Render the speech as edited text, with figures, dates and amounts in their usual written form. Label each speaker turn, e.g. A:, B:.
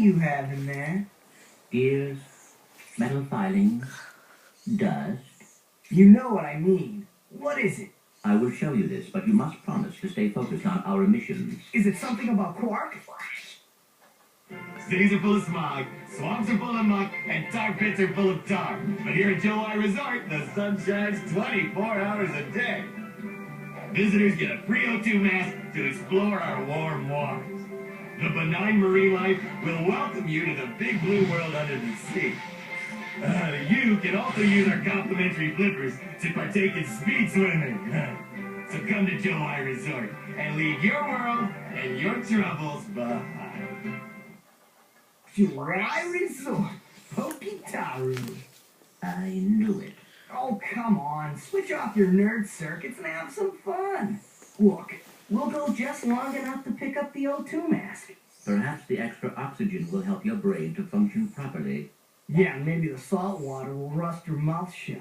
A: you have in there?
B: Gears, metal filings, dust.
A: You know what I mean. What is it?
B: I will show you this, but you must promise to stay focused on our missions.
A: Is it something about Quark?
C: Cities are full of smog, swamps are full of muck, and tar pits are full of tar. But here at Joe Resort, the sun shines 24 hours a day. Visitors get a free O2 mask to explore our warm waters. The benign marine life will welcome you to the big blue world under the sea. You can also use our complimentary flippers to partake in speed swimming. So come to Joe Resort and leave your world and your troubles behind.
A: Joe Resort. Pokitaru.
B: I knew it.
A: Oh, come on. Switch off your nerd circuits and have some fun. Look, we'll go just long enough to pick up the O2 mask.
B: Perhaps the extra oxygen will help your brain to function properly.
A: Yeah, maybe the salt water will rust your mouth shut.